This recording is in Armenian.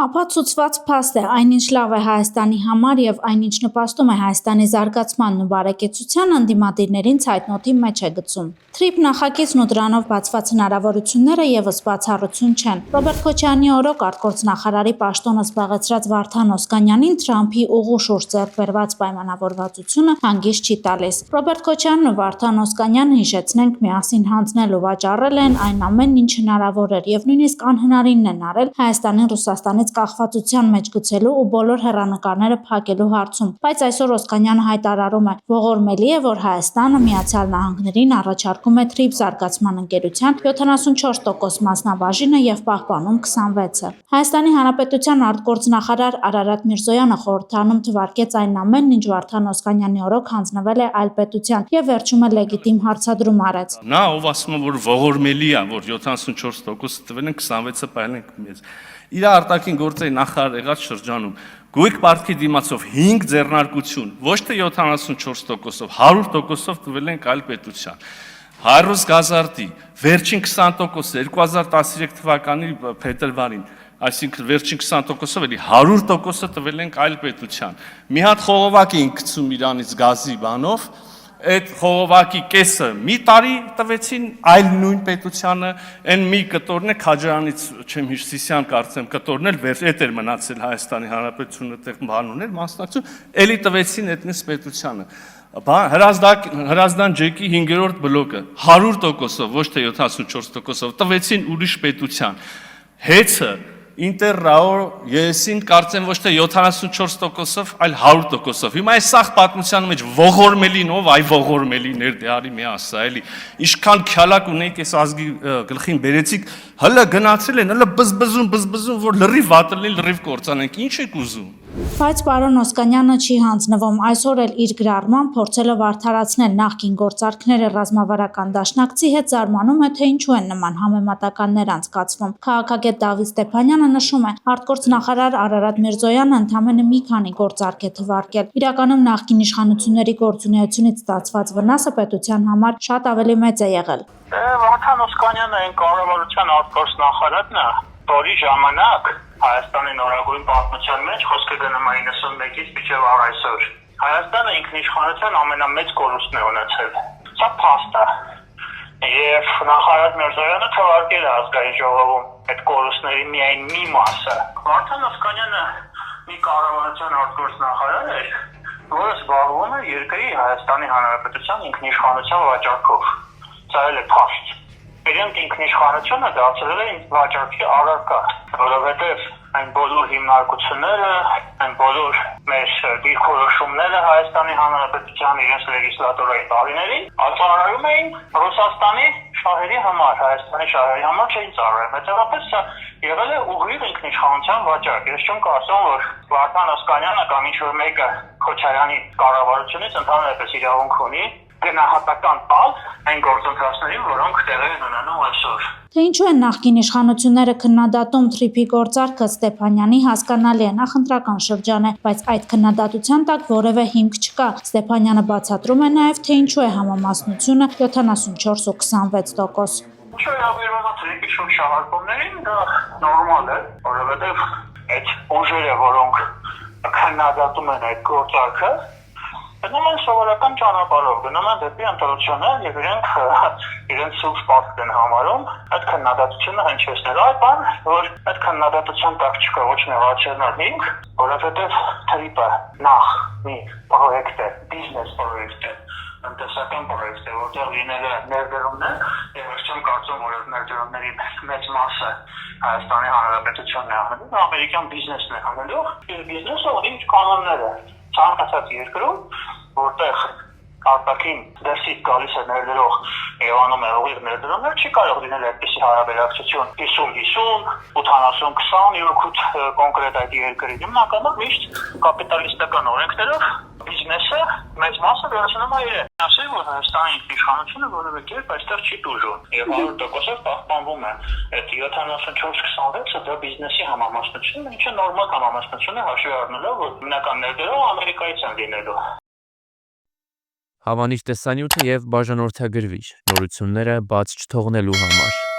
Ապացուցված փաստ է, այնինչ լավ է Հայաստանի համար եւ այնինչ նպաստում է Հայաստանի զարգացմանն ու բարեկեցությանը ընդդիմադիրներին ցայտնոթի մեջ է գցում։ Թրիփ նախագիծն ու դրանով բացված հնարավորությունները եւս բացառություն չեն։ Ռոբերտ Քոչարյանի օրոք արտգործնախարարի պաշտոնը զբաղեցրած Վարդան Օսկանյանին Թրամփի ուղու շուրջ ձեռք բերված պայմանավորվածությունը հանգիստ չի տալիս։ Ռոբերտ Քոչարյանն ու Վարդան Օսկանյանը, հիշեցնենք, միասին հանձնել ու վաճառել են այն ամենն, ինչ հնարավոր էր եւ նույնիսկ անհնարինն են արել Հայաստանին Ռուսաստանից կախվածության մեջ գցելու ու բոլոր հեռանկարները փակելու հարցում, բայց այսօր Օսկանյանը հայտարարում է, ողորմելի է, որ Հայաստանը Միացյալ Նահանգներին առաջարկում է Թրիփ զարգացման ընկերության 74% մասնաբաժինը եւ պահպանում 26-ը։ Հայաստանի Հանրապետության արտգործնախարար Արարատ Միրզոյանը խորհրդանում թվարկեց այն ամենն, ինչ Վարդան Օսկանյանի օրոք հանձնվել է այլ պետության եւ վերջում է լեգիտիմ հարցադրում արեց։ Նա ով ասում է, որ ողորմելի է, որ 74% տվել են 26-ը պահել ենք մեզ։ Իր արտաքին գործերի նախարար եղած շրջանում գույք պարտքի դիմացով 5 ձեռնարկություն, ոչ թե 74%-ով, 100%-ով տվել ենք այլ պետության։ Հայրուս Գազարդի վերջին 20%-ը 2013 թվականի փետրվարին, այսինքն վերջին 20%-ով էլի 100%-ը տվել ենք այլ պետության։ Մի հատ խողովակ էինք գցում Իրանից գազի բանով, այդ խողովակի կեսը մի տարի տվեցին այլ նույն պետությանը, այն մի կտորն է Քաջարանից չեմ հիշ Սիսյան կարծեմ կտորն էլ այդ էր մնացել Հայաստանի Հանրապետությունը այդտեղ բան ուներ մասնակցություն, էլի տվեցին այդ նույն պետությանը։ Հրազդան ջեկի 5-րդ բլոկը 100%-ով, ոչ թե 74%-ով տվեցին ուրիշ պետության։ Հեծը Ինտերրաո եսին կարծեմ ոչ թե 74%-ով, այլ 100%-ով։ Հիմա այս սաղ պատմության մեջ ողորմելին ով, այ ողորմելիներ դե արի մի ասա, էլի։ Ինչքան քյալակ ունեիք այս ազգի գլխին բերեցիք, հələ գնացել են, հələ բզբզում, որ լրիվ վատելին, լրիվ կործանենք, ինչ եք ուզում։ Բայց պարոն Օսկանյանը չի հանձնվում, այսօր էլ իր գրառման փորձելով արդարացնել նախկին գործարքները ռազմավարական դաշնակցի հետ զարմանում է, թե ինչու են նման համեմատականներ անցկացվում։ Քաղաքագետ Դավիթ Ստեփանյանը նշում է, արտգործնախարար Արարատ Միրզոյանը ընդամենը մի քանի գործարք է թվարկել։ Իրականում նախկին իշխանությունների գործունեությունից ստացված վնասը պետության համար շատ ավելի մեծ է եղել։ Վարդան Օսկանյանը այն կառավարության արտգործնախարարն է, որի ժամանակ Հայաստանի նորագույն պատմության մեջ խոսքը գնում է 91-ից մինչև այսօր։ Հայաստանը ինքնիշխանության ամենամեծ կորուստն է ունեցել։ Սա փաստ է։ Եվ նախարար Միրզոյանը թվարկել է ազգային ժողովում այդ կորուստների միայն մի մասը։ Վարդան Օսկանյանը մի կառավարության արտգործնախարար էր, որը զբաղվում է երկրի Հայաստանի Հանրապետության ինքնիշխանության վաճառքով։ Սա էլ է փաստ։ Իրենք ինքնիշխանությունը դարձրել են վաճառքի առարկա, որովհետև այն բոլոր հիմնարկությունները, այն բոլոր մեր դիրքորոշումները Հայաստանի Հանրապետության իրենց լեգիսլատորայի տարիներին արձանագրում էին Ռուսաստանի շահերի համար, Հայաստանի շահերի համար չէին ծառայում։ Հետևաբար սա եղել է ուղիղ ինքնիշխանության վաճառք։ Ես չեմ կարծում, որ Վարդան Օսկանյանը կամ ինչ-որ մեկը Քոչարյանի կառավարությունից ընդհանրապես իրավունք ունի գնահատական տալ այն գործընթացներին, որոնք տեղի են ունենում այսօր։ Թե ինչու են նախկին իշխանությունները քննադատում Թրիփի գործարքը Ստեփանյանի հասկանալի է, նախընտրական շրջան է, բայց այդ քննադատության տակ որևէ հիմք չկա։ Ստեփանյանը բացատրում է նաև, թե ինչու է համամասնությունը 74 ու 26%։ Ինչու է ավերվում Թրիփի շուրջ շահարկումներին, դա նորմալ է, որովհետև այդ ուժերը, որոնք քննադատում են այդ գործարքը, գնում են սովորական ճանապարհով, գնում են դեպի ընտրություններ եւ իրենց սուրբ պարտք են համարում այդ քննադատությունը հնչեցնել։ Այդ բան, որ այդ քննադատության տակ չկա ոչ մի ռացիոնալ հիմք, որովհետեւ Թրիփը նախ մի պրոյեկտ է, բիզնես պրոյեկտ է, տնտեսական պրոյեկտ է, որտեղ լինել է ներդրումներ եւ ես չեմ կարծում, որ այդ ներդրումների մեծ մասը Հայաստանի Հանրապետությունն է անելու, ամերիկյան բիզնեսն է անելու, եւ բիզնեսը ունի իր կանոնները։ Ցանկացած երկրում, որտեղ արտաքին դերսից գալիս է ներդրող եւ անում է ուղիղ ներդրումներ, չի կարող լինել այդպիսի հարաբերակցություն 50-50, 80-20 յուրքուտ կոնկրետ այդ երկրի հիմնականում միշտ կապիտալիստական օրենքներով բիզնեսը մեծ մասը վերցնում է իրեն։ Ասել որ Հայաստանի ինքնիշխանությունը որևէ կերպ այստեղ չի տուժում եւ 100%-ով պահպանվում է այդ 74-26-ը դա բիզնեսի համամասնությունն է, ինչը նորմալ համամասնություն է հաշվի առնելով, որ հիմնական ներդրողը Ամերիկայից են լինելու։ Հավանիչ տեսանյութը եւ բաժանորդագրվիչ նորությունները բաց չթողնելու համար։